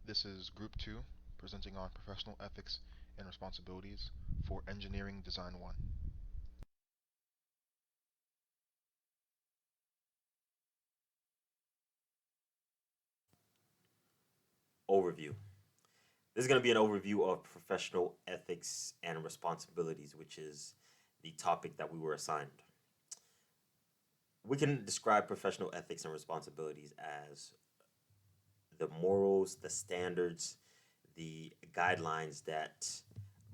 This is Group 2, presenting on professional ethics and responsibilities for Engineering Design 1. Overview. This is going to be an overview of professional ethics and responsibilities, which is the topic that we were assigned. We can describe professional ethics and responsibilities as the morals, the standards, the guidelines that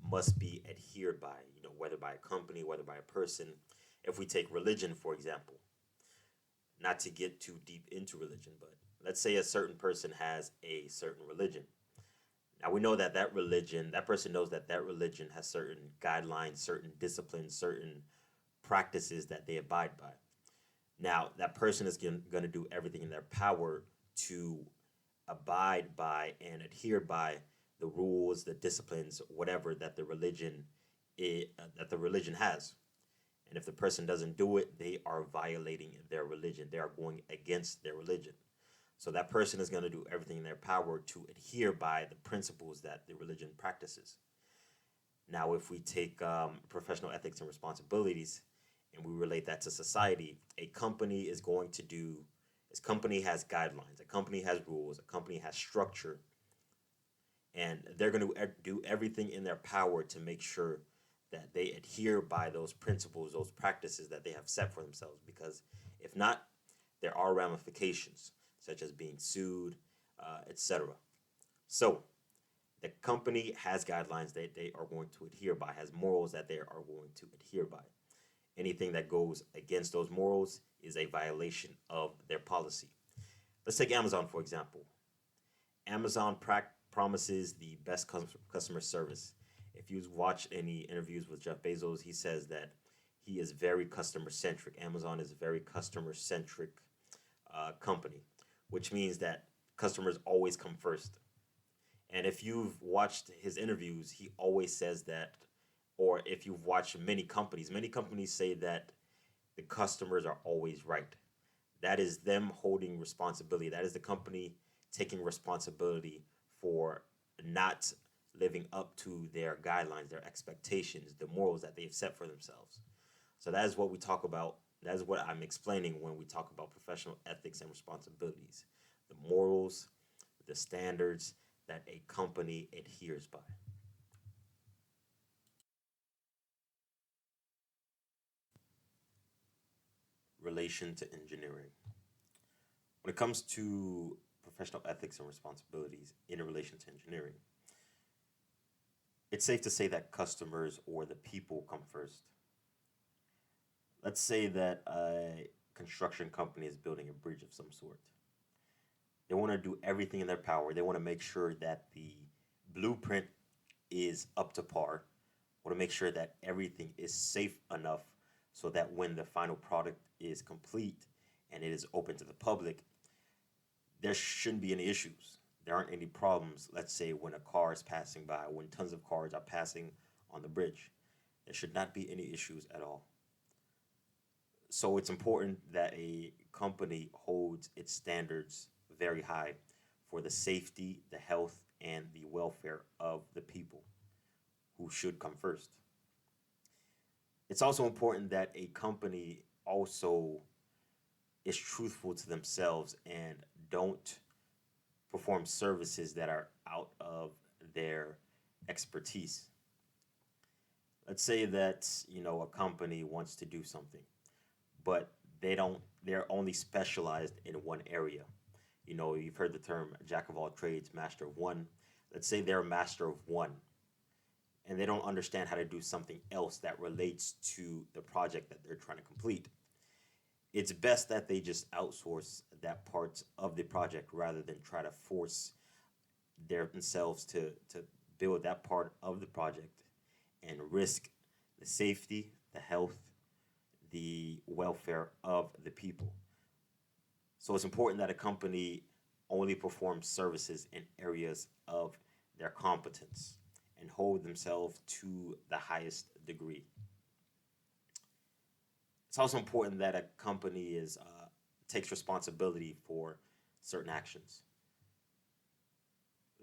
must be adhered by, whether by a company, whether by a person. If we take religion, for example, not to get too deep into religion, but let's say a certain person has a certain religion. Now we know that that person knows that that religion has certain guidelines, certain disciplines, certain practices that they abide by. Now that person is going to do everything in their power to abide by and adhere by the rules, the disciplines, whatever that the religion has. And if the person doesn't do it, they are violating their religion. They are going against their religion. So that person is going to do everything in their power to adhere by the principles that the religion practices. Now, if we take professional ethics and responsibilities and we relate that to society, a company is going to do, its company has guidelines, a company has rules, a company has structure, and they're going to do everything in their power to make sure that they adhere by those principles, those practices that they have set for themselves. Because if not, there are ramifications, such as being sued, etc. So the company has guidelines that they are going to adhere by, has morals that they are going to adhere by. Anything that goes against those morals is a violation of their policy. Let's take Amazon, for example. Amazon promises the best customer service. If you watch any interviews with Jeff Bezos, he says that he is very customer centric. Amazon is a very customer centric company, which means that customers always come first. And if you've watched his interviews, he always says that, or if you've watched many companies say that the customers are always right. That is them holding responsibility. That is the company taking responsibility for not living up to their guidelines, their expectations, the morals that they've set for themselves. So that is what we talk about. That is what I'm explaining when we talk about professional ethics and responsibilities. The morals, the standards that a company adheres by. Relation to engineering. When it comes to professional ethics and responsibilities in relation to engineering, it's safe to say that customers or the people come first. Let's say that a construction company is building a bridge of some sort. They want to do everything in their power. They want to make sure that the blueprint is up to par. Want to make sure that everything is safe enough so that when the final product is complete and it is open to the public, there shouldn't be any issues. There aren't any problems, let's say, when a car is passing by, when tons of cars are passing on the bridge. There should not be any issues at all. So it's important that a company holds its standards very high for the safety, the health, and the welfare of the people who should come first. It's also important that a company also is truthful to themselves and don't perform services that are out of their expertise. Let's say that, a company wants to do something, but they're only specialized in one area. You've heard the term jack of all trades, master of one. Let's say they're a master of one and they don't understand how to do something else that relates to the project that they're trying to complete. It's best that they just outsource that part of the project rather than try to force themselves to build that part of the project and risk the safety, the health, the welfare of the people. So it's important that a company only performs services in areas of their competence and hold themselves to the highest degree. It's also important that a company is takes responsibility for certain actions.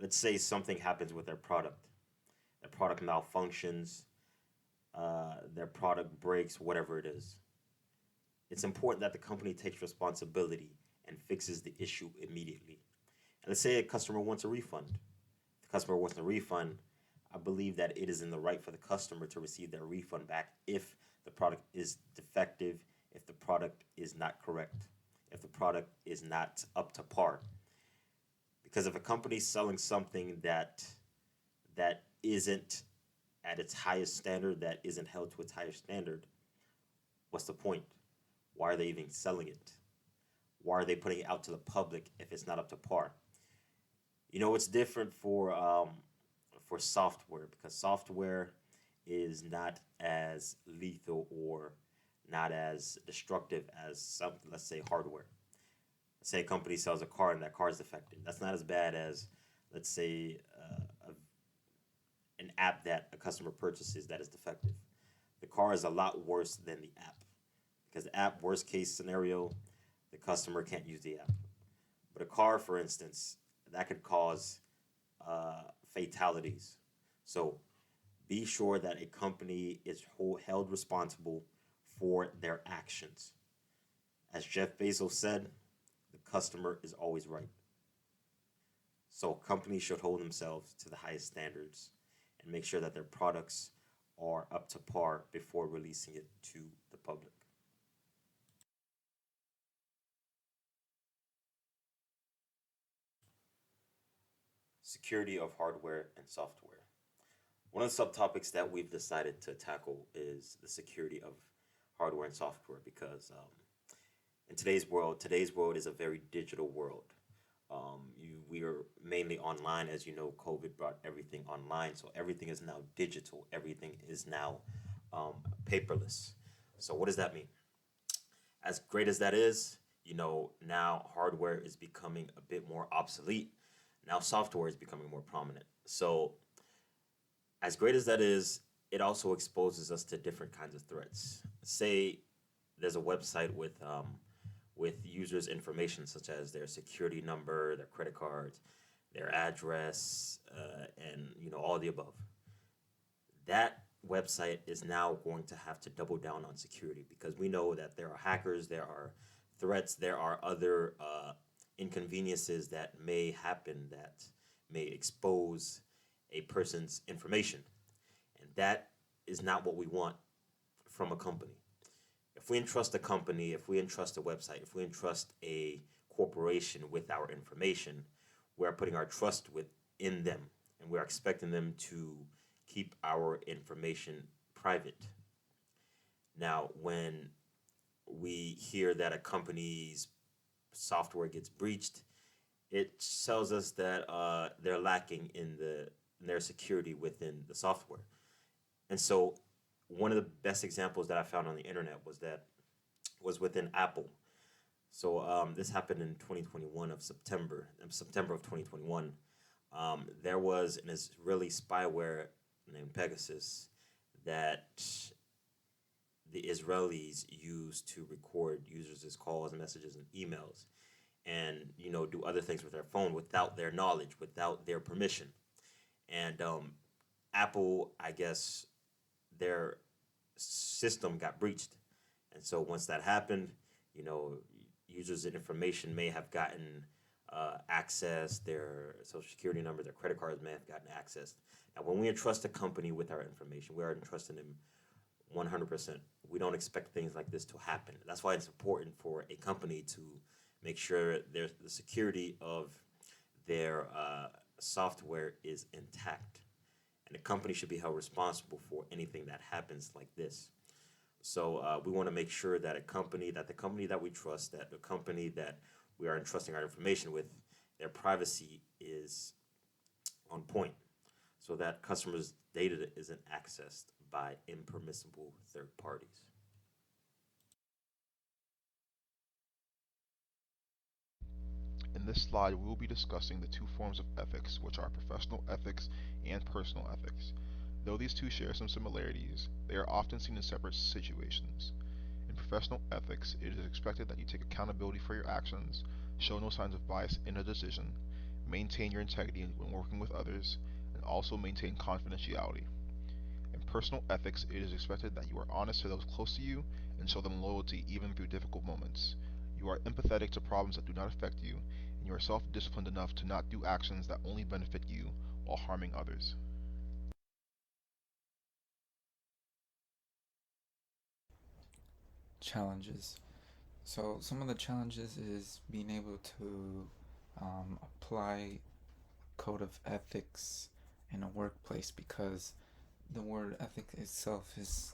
Let's say something happens with their product malfunctions, their product breaks, whatever it is. It's important that the company takes responsibility and fixes the issue immediately. And let's say a customer wants a refund. If the customer wants a refund, I believe that it is in the right for the customer to receive their refund back if the product is defective, if the product is not correct, if the product is not up to par. Because if a company's selling something that isn't at its highest standard, that isn't held to its higher standard, what's the point? Why are they even selling it? Why are they putting it out to the public if it's not up to par? You know, it's different for software because software is not as lethal or not as destructive as something, let's say, hardware. Let's say a company sells a car and that car is defective. That's not as bad as, let's say, an app that a customer purchases that is defective. The car is a lot worse than the app because the app, worst case scenario, the customer can't use the app. But a car, for instance, that could cause fatalities. So be sure that a company is held responsible for their actions. As Jeff Bezos said, the customer is always right. So companies should hold themselves to the highest standards and make sure that their products are up to par before releasing it to the public. Security of hardware and software. One of the subtopics that we've decided to tackle is the security of hardware and software because in today's world is a very digital world. We are mainly online, as you know. COVID brought everything online, so everything is now digital. Everything is now paperless. So what does that mean? As great as that is, now hardware is becoming a bit more obsolete. Now software is becoming more prominent. So as great as that is, it also exposes us to different kinds of threats. Say there's a website with users' information such as their security number, their credit cards, their address, and all the above. That website is now going to have to double down on security because we know that there are hackers, there are threats, there are other inconveniences that may happen that may expose a person's information. And that is not what we want from a company. If we entrust a company, if we entrust a website, if we entrust a corporation with our information, we are putting our trust in them and we are expecting them to keep our information private. Now, when we hear that a company's software gets breached, it tells us that they're lacking in their security within the software. And so, one of the best examples that I found on the internet was within Apple. So this happened in 2021 of September of 2021. There was an Israeli spyware named Pegasus that the Israelis used to record users' calls, messages, and emails, and do other things with their phone without their knowledge, without their permission. And Apple, I guess, their system got breached, and so once that happened, users' information may have gotten access, their social security number, their credit cards may have gotten access. Now, when we entrust a company with our information, we are entrusting them 100%. We don't expect things like this to happen. That's why it's important for a company to make sure the security of their software is intact. And the company should be held responsible for anything that happens like this. So we want to make sure that the company that we trust, that the company that we are entrusting our information with, their privacy is on point, so that customers' data isn't accessed by impermissible third parties. In this slide, we will be discussing the two forms of ethics, which are professional ethics and personal ethics. Though these two share some similarities, they are often seen in separate situations. In professional ethics, it is expected that you take accountability for your actions, show no signs of bias in a decision, maintain your integrity when working with others, and also maintain confidentiality. In personal ethics, it is expected that you are honest to those close to you and show them loyalty even through difficult moments. You are empathetic to problems that do not affect you, and you are self disciplined enough to not do actions that only benefit you while harming others. Challenges. So some of the challenges is being able to apply code of ethics in a workplace, because the word ethic itself is,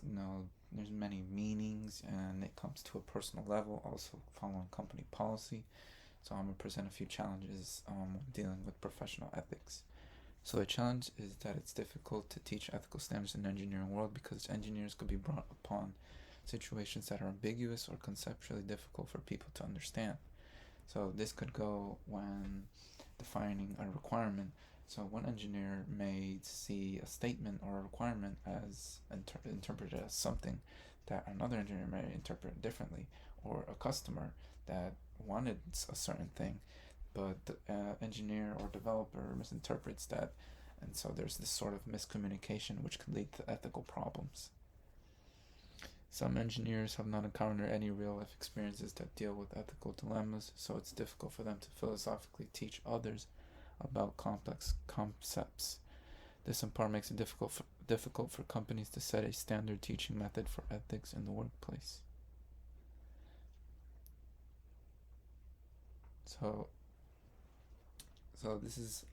there's many meanings, and it comes to a personal level, also following company policy. So I'm going to present a few challenges when dealing with professional ethics. So the challenge is that it's difficult to teach ethical standards in the engineering world, because engineers could be brought upon situations that are ambiguous or conceptually difficult for people to understand. So this could go when defining a requirement. So one engineer may see a statement or a requirement as interpreted as something that another engineer may interpret differently, or a customer that wanted a certain thing, but the engineer or developer misinterprets that, and so there's this sort of miscommunication which can lead to ethical problems. Some engineers have not encountered any real life experiences that deal with ethical dilemmas, so it's difficult for them to philosophically teach others about complex concepts. This in part makes it difficult for companies to set a standard teaching method for ethics in the workplace. So, so this is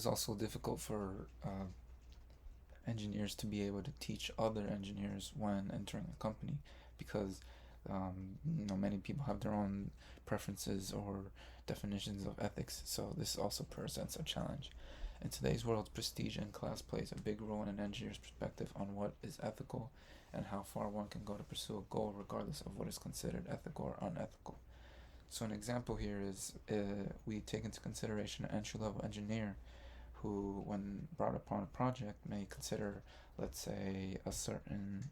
also difficult for engineers to be able to teach other engineers when entering a company, because many people have their own preferences or definitions of ethics, so this also presents a challenge. In today's world, prestige and class plays a big role in an engineer's perspective on what is ethical and how far one can go to pursue a goal, regardless of what is considered ethical or unethical. So an example here is we take into consideration an entry-level engineer who, when brought upon a project, may consider, let's say, a certain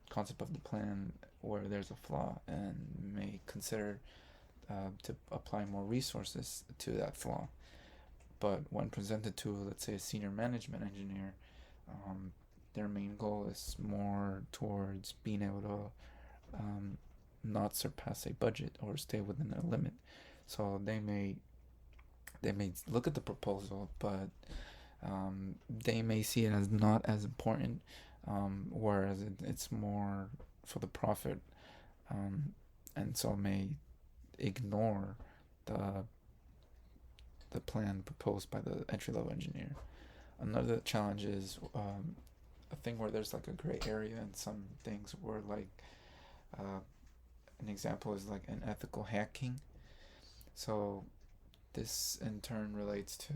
concept of the plan where there's a flaw, and may consider to apply more resources to that flaw. But when presented to, let's say, a senior management engineer, their main goal is more towards being able to not surpass a budget or stay within a limit. So they may look at the proposal, but they may see it as not as important, whereas it's more for the profit, um, and so may ignore the the plan proposed by the entry level engineer. Another challenge is a thing where there's like a gray area in some things, where like uh, an example is like unethical hacking. So this in turn relates to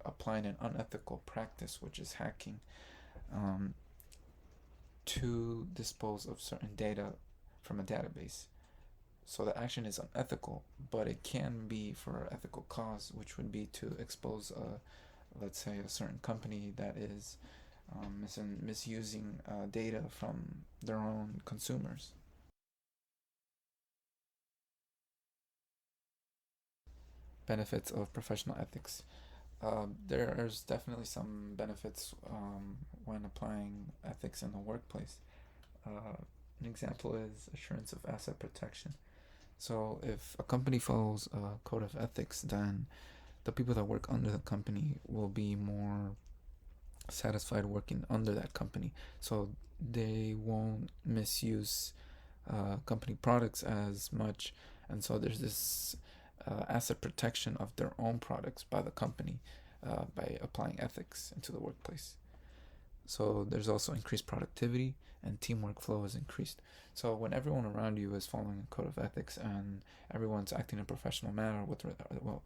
applying an unethical practice, which is hacking, um, to dispose of certain data from a database. So the action is unethical, but it can be for an ethical cause, which would be to expose let's say, a certain company that is misusing data from their own consumers. Benefits of professional ethics. There's definitely some benefits when applying ethics in the workplace. An example is assurance of asset protection. So, if a company follows a code of ethics, then the people that work under the company will be more satisfied working under that company. So, they won't misuse company products as much. And so, there's this asset protection of their own products by the company by applying ethics into the workplace. So there's also increased productivity, and teamwork flow is increased. So when everyone around you is following a code of ethics, and everyone's acting in a professional manner with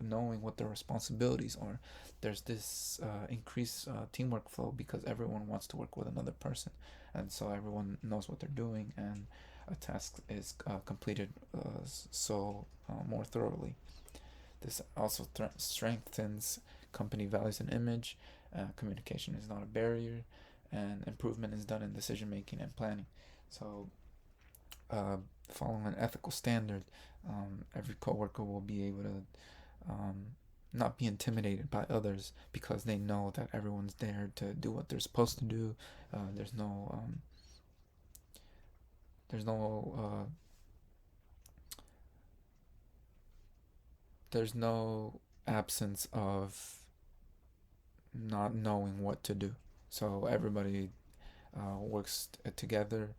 knowing what their responsibilities are, there's this increased teamwork flow, because everyone wants to work with another person, and so everyone knows what they're doing, and a task is completed more thoroughly. This also strengthens company values and image. Communication is not a barrier, and improvement is done in decision making and planning. So, uh, following an ethical standard, every coworker will be able to um, not be intimidated by others because they know that everyone's there to do what they're supposed to do. There's no there's no there's no absence of not knowing what to do. So everybody works together.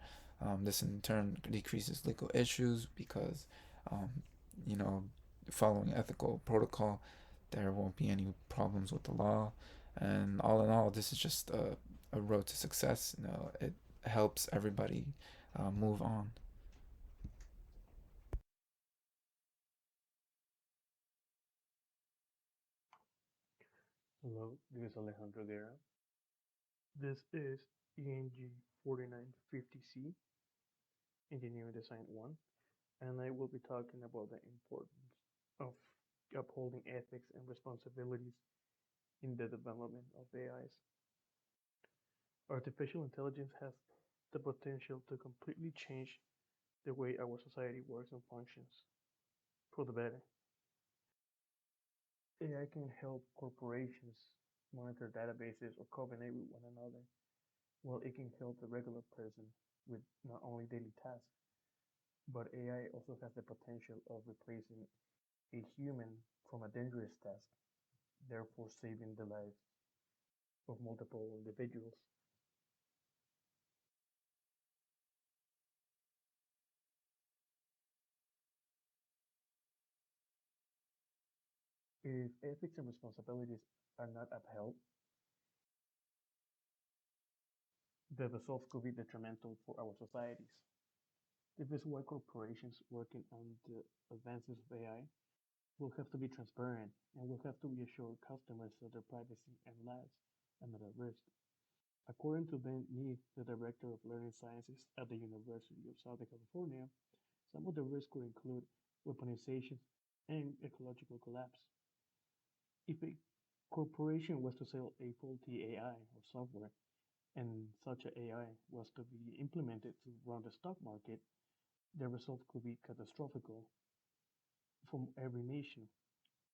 This in turn decreases legal issues because, um, you know, following ethical protocol, there won't be any problems with the law. And all in all, this is just a road to success. It helps everybody move on. Hello, this is Alejandro Guerra. This is ENG 4950C, Engineering Design 1, and I will be talking about the importance of upholding ethics and responsibilities in the development of AIs. Artificial intelligence has the potential to completely change the way our society works and functions for the better. AI can help corporations monitor databases or coordinate with one another, while it can help the regular person with not only daily tasks, but AI also has the potential of replacing a human from a dangerous task, therefore saving the lives of multiple individuals. If ethics and responsibilities are not upheld, the results could be detrimental for our societies. This is why corporations working on the advances of AI will have to be transparent and will have to reassure customers that their privacy and lives are not at risk. According to Ben Neath, the director of learning sciences at the University of Southern California, some of the risks could include weaponization and ecological collapse. If a corporation was to sell a faulty AI or software, and such an AI was to be implemented to run the stock market, the result could be catastrophic from every nation.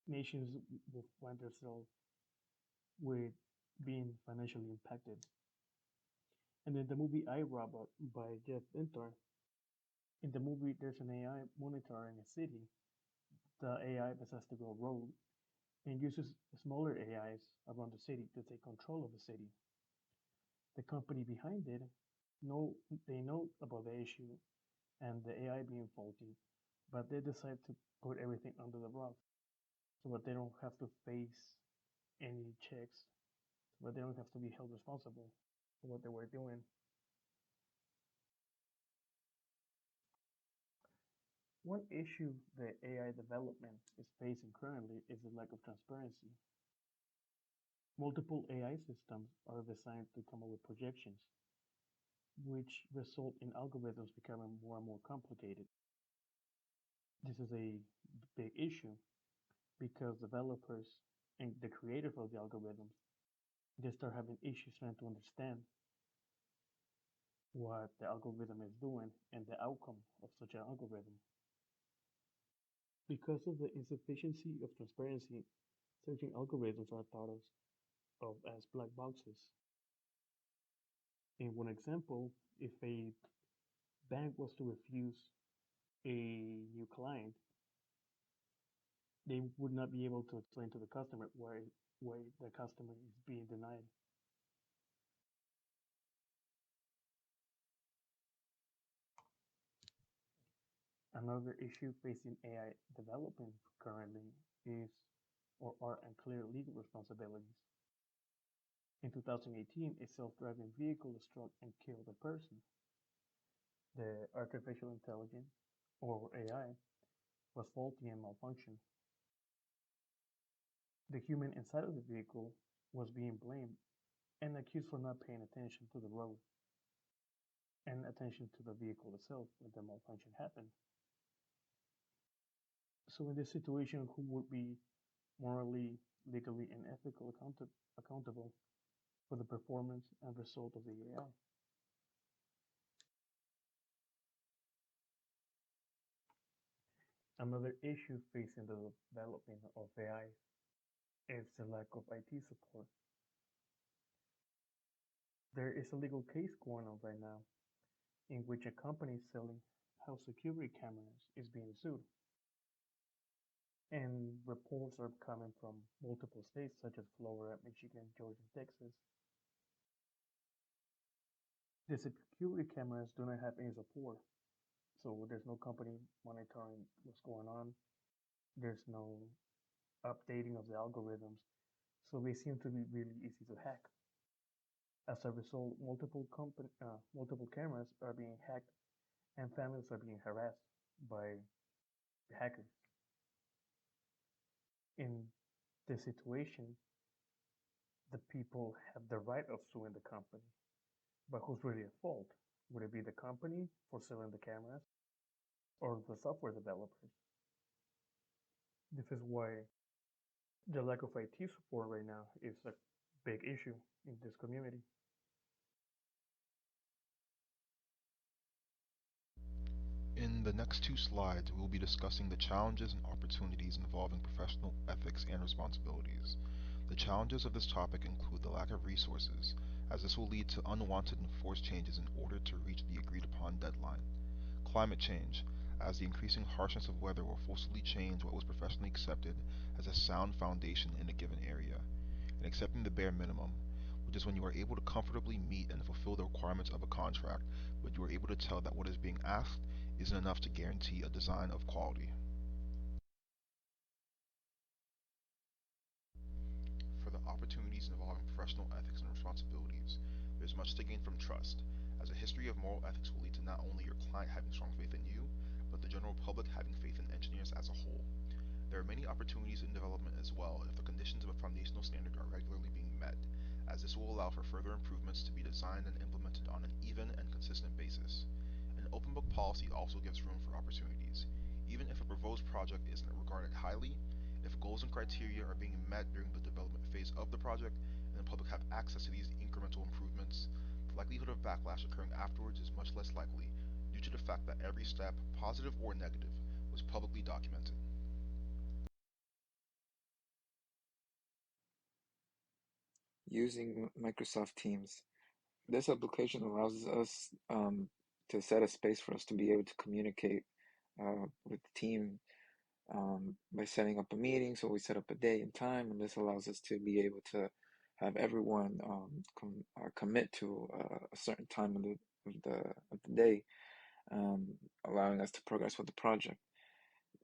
Nations will find themselves with being financially impacted. And in the movie I, Robot by Jeff Intar, in the movie there's an AI monitoring a city. The AI decides to go rogue and uses smaller AIs around the city to take control of the city. The company behind it know they know about the issue and the AI being faulty, but they decide to put everything under the rug so that they don't have to face any checks, so that they don't have to be held responsible for what they were doing. One issue the AI development is facing currently is the lack of transparency. Multiple AI systems are designed to come up with projections, which result in algorithms becoming more and more complicated. This is a big issue because developers and the creators of the algorithms they start having issues trying to understand what the algorithm is doing and the outcome of such an algorithm. Because of the insufficiency of transparency, certain algorithms are thought of as black boxes. In one example, if a bank was to refuse a new client, they would not be able to explain to the customer why the customer is being denied. Another issue facing AI development currently is or are unclear legal responsibilities. In 2018, a self-driving vehicle struck and killed a person. The artificial intelligence, or AI, was faulty and malfunctioned. The human inside of the vehicle was being blamed and accused for not paying attention to the road and attention to the vehicle itself when the malfunction happened. So in this situation, who would be morally, legally, and ethically accountable for the performance and result of the AI? Another issue facing the development of AI is the lack of IT support. There is a legal case going on right now in which a company selling house security cameras is being sued, and reports are coming from multiple states such as Florida, Michigan, Georgia, and Texas. The security cameras do not have any support, so there's no company monitoring what's going on. There's no updating of the algorithms, so they seem to be really easy to hack. As a result, multiple cameras are being hacked, and families are being harassed by the hackers. In this situation, the people have the right of suing the company, but who's really at fault? Would it be the company for selling the cameras or the software developers? This is why the lack of IT support right now is a big issue in this community. In the next two slides, we will be discussing the challenges and opportunities involving professional ethics and responsibilities. The challenges of this topic include the lack of resources, as this will lead to unwanted and forced changes in order to reach the agreed upon deadline. Climate change, as the increasing harshness of weather will forcibly change what was professionally accepted as a sound foundation in a given area. And accepting the bare minimum, which is when you are able to comfortably meet and fulfill the requirements of a contract, but you are able to tell that what is being asked isn't enough to guarantee a design of quality. For the opportunities involving professional ethics and responsibilities, there's much to gain from trust, as a history of moral ethics will lead to not only your client having strong faith in you, but the general public having faith in engineers as a whole. There are many opportunities in development as well if the conditions of a foundational standard are regularly being met, as this will allow for further improvements to be designed and implemented on an even and consistent basis. An open book policy also gives room for opportunities. Even if a proposed project isn't regarded highly, if goals and criteria are being met during the development phase of the project, and the public have access to these incremental improvements, the likelihood of backlash occurring afterwards is much less likely due to the fact that every step, positive or negative, was publicly documented. Using Microsoft Teams. This application allows us to set a space for us to be able to communicate with the team by setting up a meeting. So we set up a day and time, and this allows us to be able to have everyone commit to a certain time of the day, allowing us to progress with the project.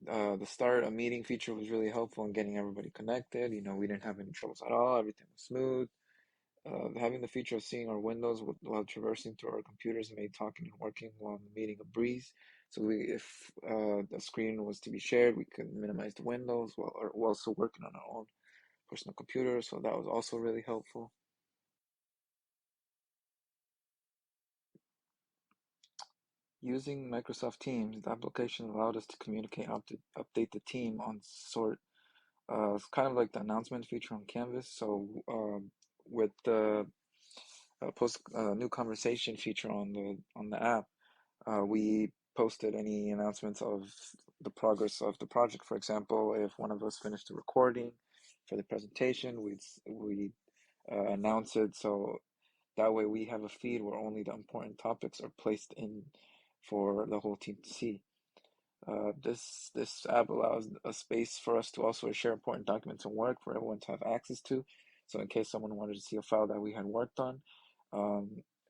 The start a meeting feature was really helpful in getting everybody connected. We didn't have any troubles at all. Everything was smooth. Having the feature of seeing our windows while traversing through our computers made talking and working while in the meeting a breeze. So if the screen was to be shared, we could minimize the windows while also working on our own personal computer. So that was also really helpful. Using Microsoft Teams, the application allowed us to communicate and update the team on sort. It's kind of like the announcement feature on Canvas. So with the post new conversation feature on the app, we posted any announcements of the progress of the project. For example, if one of us finished the recording for the presentation, we'd announce it, so that way we have a feed where only the important topics are placed in for the whole team to see. This app allows a space for us to also share important documents and work for everyone to have access to. So in case someone wanted to see a file that we had worked on,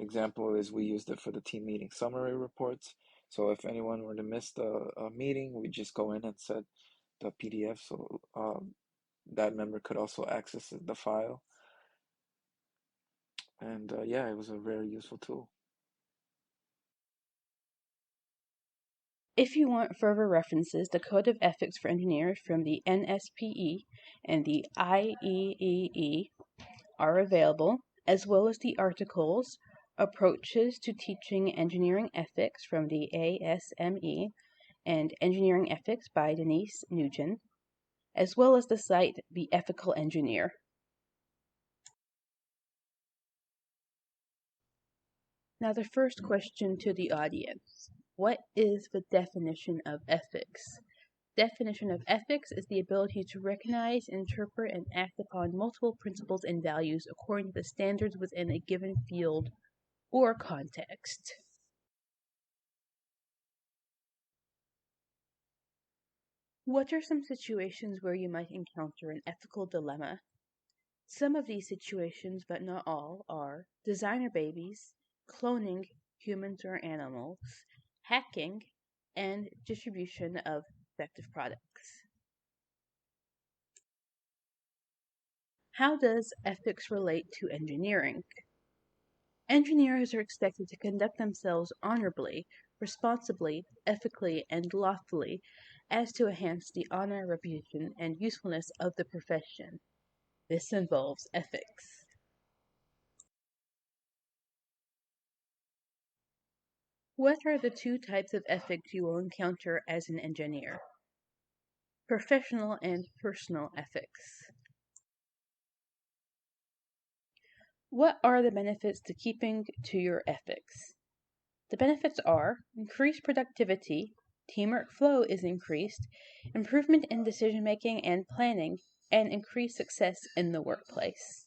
example is we used it for the team meeting summary reports. So if anyone were to miss a meeting, we just go in and set the PDF so that member could also access the file. And yeah, it was a very useful tool. If you want further references, the Code of Ethics for Engineers from the NSPE and the IEEE are available, as well as the articles Approaches to Teaching Engineering Ethics from the ASME and Engineering Ethics by Denise Nugent, as well as the site The Ethical Engineer. Now, the first question to the audience: what is the definition of ethics? definition of ethics is the ability to recognize, interpret, and act upon multiple principles and values according to the standards within a given field or context. What are some situations where you might encounter an ethical dilemma? Some of these situations, but not all, are designer babies, cloning humans or animals, hacking, and distribution of defective products. How does ethics relate to engineering? Engineers are expected to conduct themselves honorably, responsibly, ethically, and lawfully as to enhance the honor, reputation, and usefulness of the profession. This involves ethics. What are the two types of ethics you will encounter as an engineer? Professional and personal ethics. What are the benefits to keeping to your ethics? The benefits are increased productivity, teamwork flow is increased, improvement in decision making and planning, and increased success in the workplace.